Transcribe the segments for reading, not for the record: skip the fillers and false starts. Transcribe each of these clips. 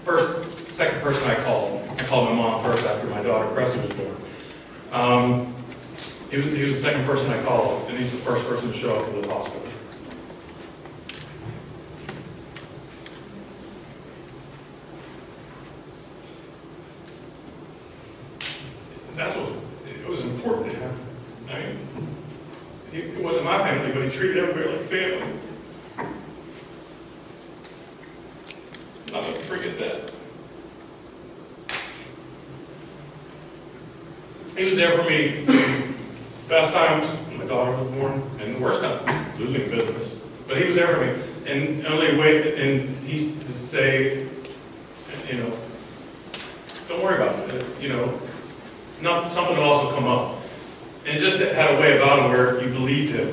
second person I called my mom first after my daughter Presley was born. He was the second person I called, and he's the first person to show up to the hospital. That's what it was important to him. I mean, it wasn't my family, but he treated everybody like family. I'm not going to forget that. He was there for me best times when my daughter was born, and the worst times, losing business. But he was there for me, and only way, and he used to say, don't worry about it. Something will also come up. And it just had a way about him where you believed him,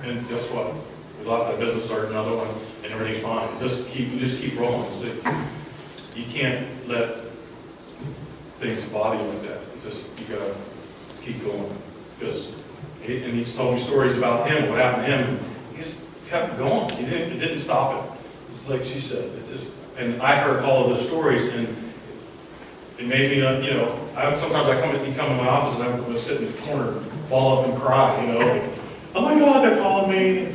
And guess what? We lost that business, started another one, and everything's fine. Just keep rolling. You can't let things bother you like that. It's just, you gotta keep going. And he's told me stories about him, what happened to him, and he just kept going. It didn't stop it. It's like she said, and I heard all of those stories, and it made me, sometimes he'd come in my office and I would sit in the corner, ball up and cry, like, oh my God, they're calling me.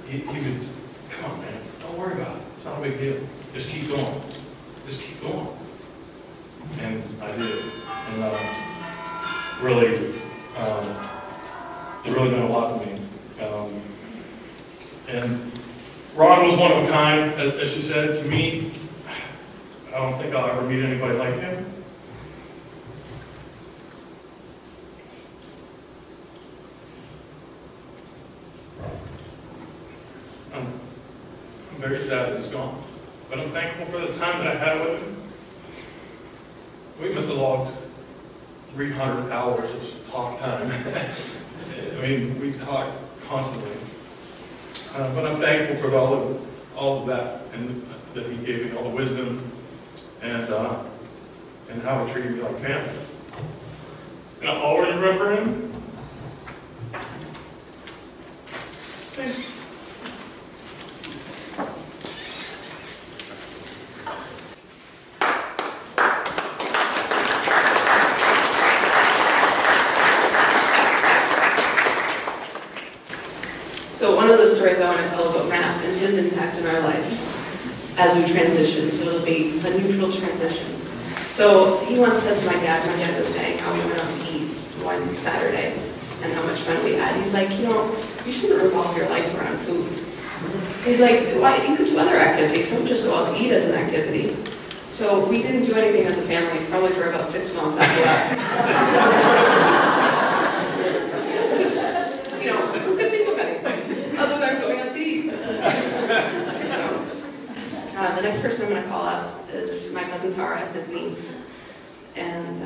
He would, come on, man, don't worry about it. It's not a big deal. Just keep going. Just keep going. And I did. And really, it really meant a lot to me. And Ron was one of a kind, as she said, to me. I don't think I'll ever meet anybody like him. I'm very sad that he's gone, but I'm thankful for the time that I had with him. We must have logged 300 hours of talk time. I mean, we talked constantly. But I'm thankful for all of that, and that he gave me all the wisdom and how he treated me like family. And I'll always remember him. Thanks. So one of the stories I want to tell about Matt and his impact in our life as we transition, so it'll be a neutral transition. So he once said to my dad was saying how we went out to eat one Saturday and how much fun we had. He's like, you shouldn't revolve your life around food. He's like, why? You could do other activities, don't just go out to eat as an activity. So we didn't do anything as a family, probably for about 6 months after that. Who could think of anything other than going out to eat? The next person I'm going to call out is my cousin Tara, his niece. And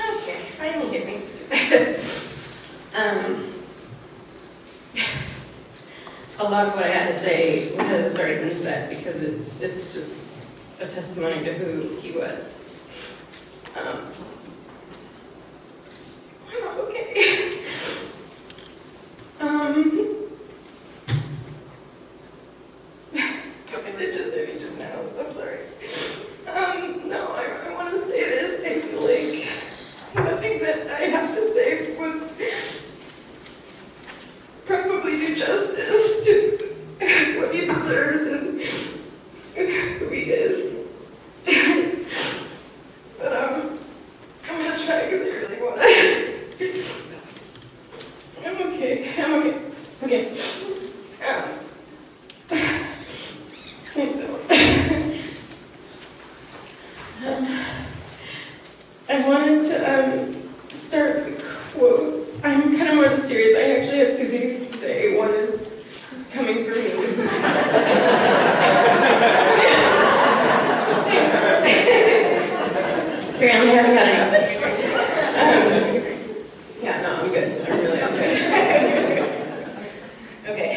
okay, finally get me. A lot of what I had to say has already been said because it's just a testimony to who he was. Okay. Got my lips dirty just now, so I'm sorry. No, I want to say this. I feel like nothing that I have to say would probably do justice to what he deserves and who he is. But I'm gonna try because I really want to. I'm okay. Okay. Thanks so much. I wanted to start with a quote. I'm kind of more serious. I actually have 2 things to say. One is coming from me. Apparently I haven't got enough. Yeah, no, I'm good. I'm good. Okay.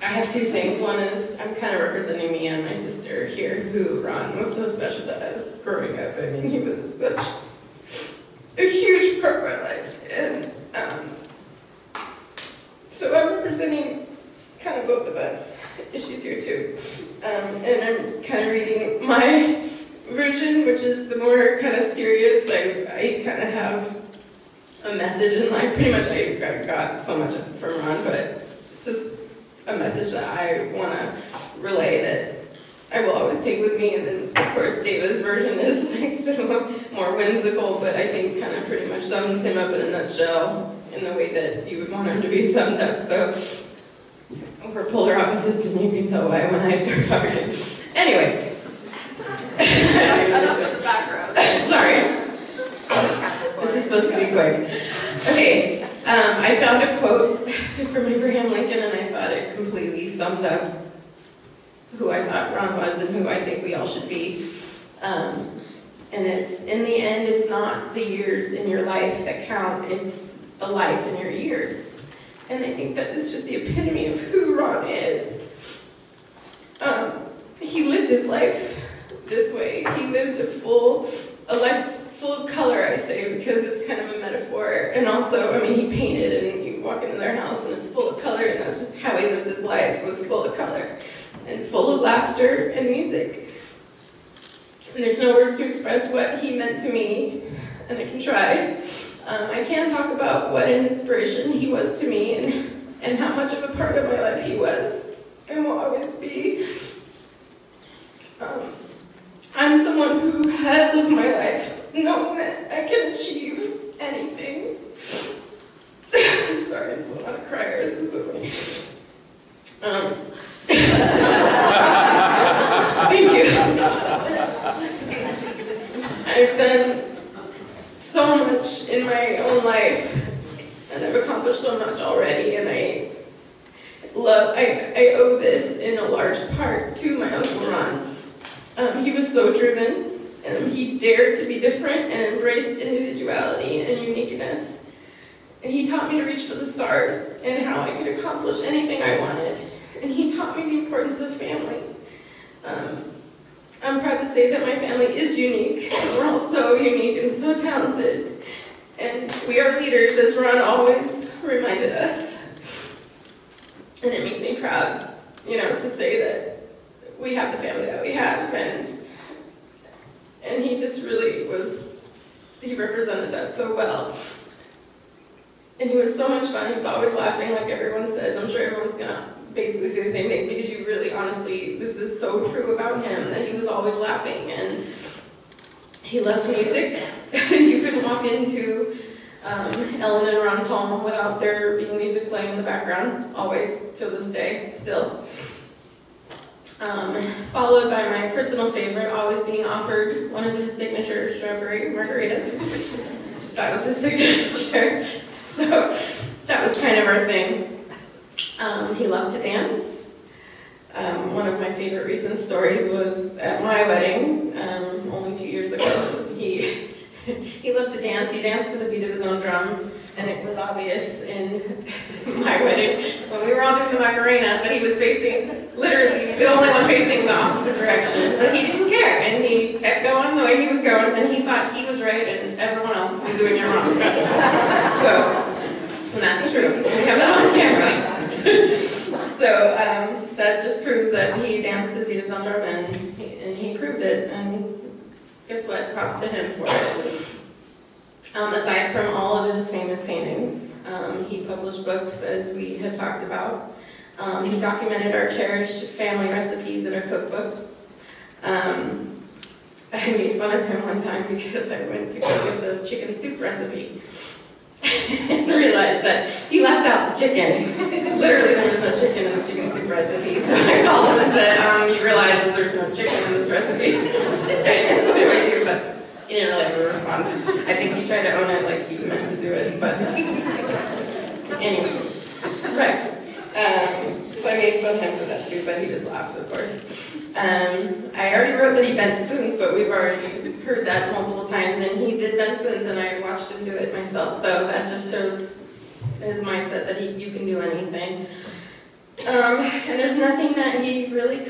I have 2 things. One is I I'm kind of representing me and my sister here, who Ron was so special to us growing up. I mean, he was such a huge part of our lives. And so I'm representing kind of both of us. She's here too. And I'm kind of reading my version, which is the more kind of serious. I kind of have a message in life. Pretty much I got so much from Ron, but just a message that I want to relay that I will always take with me. And then, of course, David's version is like a little more whimsical, but I think kind of pretty much sums him up in a nutshell in the way that you would want him to be summed up. So we're polar opposites, and you can tell why when I start talking. Anyway. Enough of the background. Sorry. This is supposed to be quick. Okay, I found a quote from Abraham Lincoln, and I thought it completely summed up who I thought Ron was and who I think we all should be. And it's, in the end, it's not the years in your life that count, it's the life in your years. And I think that is just the epitome of who Ron is. He lived his life this way. He lived a life full of color, I say, because it's kind of a metaphor. And also, I mean, he painted, and you walk into their house and it's full of color, and that's just how he lived his life, was full of color and full of laughter and music. And there's no words to express what he meant to me, and I can try. I can talk about what an inspiration he was to me, and how much of a part of my life he was and will always be. I'm someone who has lived my life knowing that I can achieve anything. I'm sorry, I'm still not a crier. This is so funny. Thank you. I've done so much in my own life, and I've accomplished so much already, and I owe this in a large part to my Uncle Ron. He was so driven, and he dared to be different and embraced individuality and uniqueness. And he taught me to reach for the stars and how I could accomplish anything I wanted. And he taught me the importance of family. I'm proud to say that my family is unique. We're all so unique and so talented. And we are leaders, as Ron always reminded us. And it makes me proud, to say that we have the family that we have, and he just really he represented that so well. And he was so much fun. He was always laughing, like everyone says. I'm sure everyone's gonna basically say the same thing, because you really, honestly, this is so true about him, that he was always laughing, and he loved music. You couldn't walk into Ellen and Ron's home without there being music playing in the background, always, till this day, still. Followed by my personal favorite, always being offered one of his signature strawberry margaritas. That was his signature. So that was kind of our thing. He loved to dance. One of my favorite recent stories was at my wedding, only 2 years ago. He loved to dance. He danced to the beat of his own drum, and it was obvious in my wedding when we were all doing the Macarena that he was facing, literally, the only one facing the opposite direction. But he didn't care, and he kept going the way he was going, and he thought he was right and everyone else was doing it wrong. So that's true. We have that on camera. So that just proves that he danced to the beat of his own drum, and he proved it. And guess what? Props to him for it. Aside from all of his famous paintings, he published books, as we had talked about. He documented our cherished family recipes in a cookbook. I made fun of him one time because I went to go get this chicken soup recipe and realized that he left out the chicken. Literally, there was no chicken in the chicken soup recipe. So I called him and said, you realize that there's no chicken in this recipe. What do I do? But he didn't really have a response. I think he tried to own it like he meant to do it. But anyway, right. So I made fun of him for that too, but he just laughs, of course. I already wrote that he bent spoons, but we've already heard that multiple times, and he did bend spoons, and I watched him do it myself, so that just shows his mindset that you can do anything. And there's nothing that he really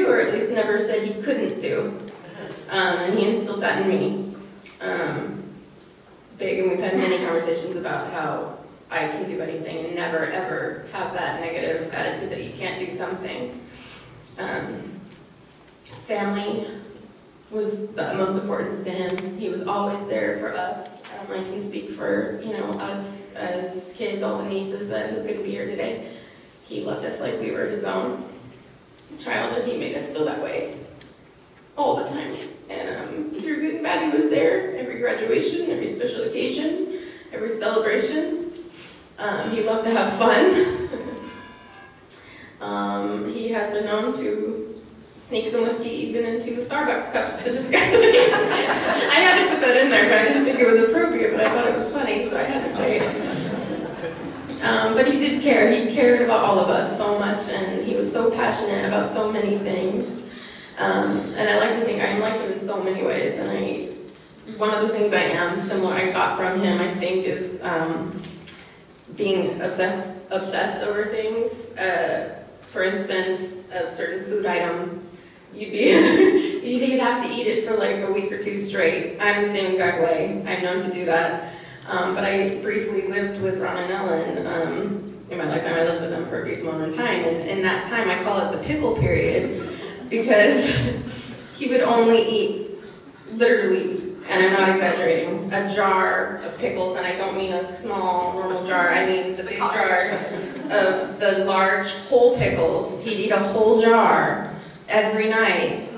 or at least never said he couldn't do. And he instilled that in me. Big, and we've had many conversations about how I can do anything and never ever have that negative attitude that you can't do something. Family was the most importance to him. He was always there for us. I can speak for, us as kids, all the nieces who couldn't be here today. He loved us like we were his own. Childhood, he made us feel that way all the time. And through good and bad, he was there. Every graduation, every special occasion, every celebration. He loved to have fun. He has been known to sneak some whiskey even into Starbucks cups to disguise it. I had to put that in there, but I didn't think it was appropriate, but I thought it was funny, so I had to say it. But he did care. He cared about all of us so much, and he was so passionate about so many things. And I like to think I'm like him in so many ways, and one of the things I am similar I got from him, I think, is being obsessed over things. For instance, a certain food item, you'd have to eat it for like a week or two straight. I'm the same exact way. I'm known to do that. But I briefly lived with Ron and Ellen in my lifetime. I lived with them for a brief moment in time, and in that time I call it the pickle period, because he would only eat, literally, and I'm not exaggerating, a jar of pickles, and I don't mean a small, normal jar, I mean the big jars of the large whole pickles. He'd eat a whole jar every night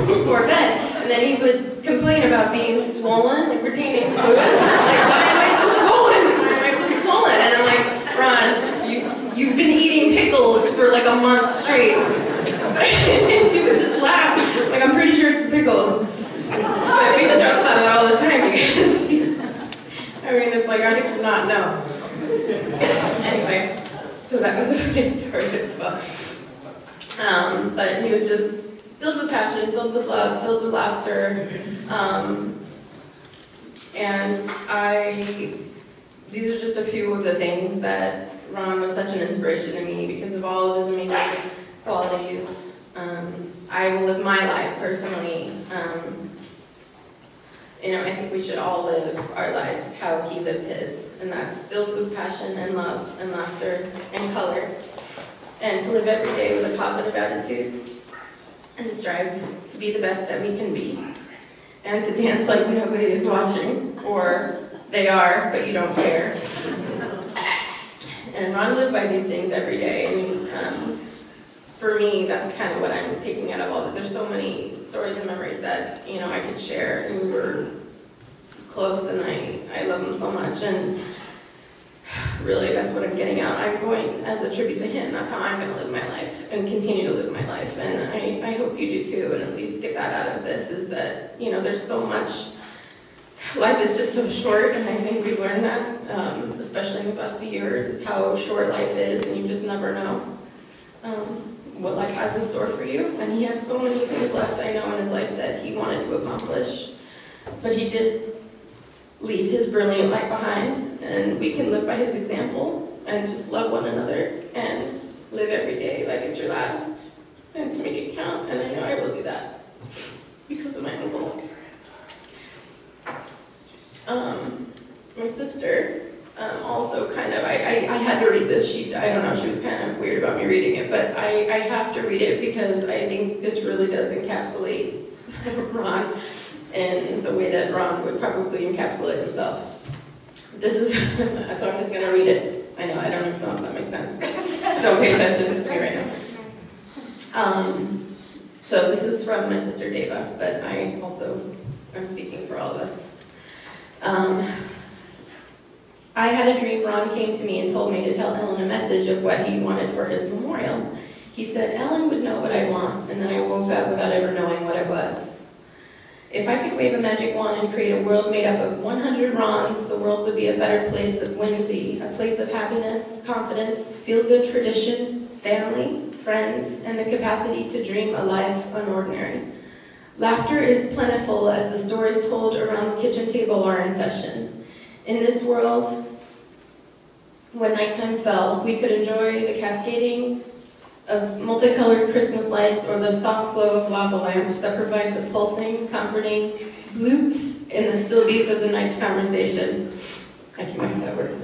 before bed, and then he would complain about being swollen and retaining fluid. Like, why am I so swollen? Why am I so swollen? And I'm like, Ron, you've been eating pickles for like a month straight. He would just laugh. Like, I'm pretty sure it's the pickles. But we joke about it all the time because, I mean, it's like, how could you not know? Anyway, so that was a funny story as well. But he was just filled with passion, filled with love, filled with laughter. And these are just a few of the things that Ron was such an inspiration to me because of all of his amazing qualities. I will live my life personally. I think we should all live our lives how he lived his, and that's filled with passion and love and laughter and color, and to live every day with a positive attitude, and to strive to be the best that we can be, and to dance like nobody is watching, or they are, but you don't care. And Ron lived by these things every day, and for me, that's kind of what I'm taking out of all of it. There's so many stories and memories that, I could share, and we were close, and I love him so much, and really, that's what I'm getting out. I'm going as a tribute to him. That's how I'm going to live my life and continue to live my life, and I hope you do too, and at least get that out of this, is that, there's so much, life is just so short, and I think we've learned that, especially in the last few years, is how short life is, and you just never know what life has in store for you. And he had so many things left, I know, in his life that he wanted to accomplish, but he did leave his brilliant light behind, and we can live by his example and just love one another and live every day like it's your last, and to make it count. And I know I will do that because of my uncle. My sister also kind of, I had to read this. I don't know, she was kind of weird about me reading it, but I have to read it because I think this really does encapsulate Ron in the way that Ron would probably encapsulate himself. This is, so I'm just going to read it. I know, I don't even know if that makes sense. Don't pay attention to me right now. So this is from my sister Deva, but I also am speaking for all of us. I had a dream. Ron came to me and told me to tell Ellen a message of what he wanted for his memorial. He said Ellen would know what I want, and then I woke up without ever knowing what it was. If I could wave a magic wand and create a world made up of 100 Rons, the world would be a better place of whimsy, a place of happiness, confidence, feel-good tradition, family, friends, and the capacity to dream a life unordinary. Laughter is plentiful as the stories told around the kitchen table are in session. In this world, when nighttime fell, we could enjoy the cascading of multicolored Christmas lights or the soft glow of lava lamps that provide the pulsing, comforting loops in the still beats of the night's conversation. I can't make that word.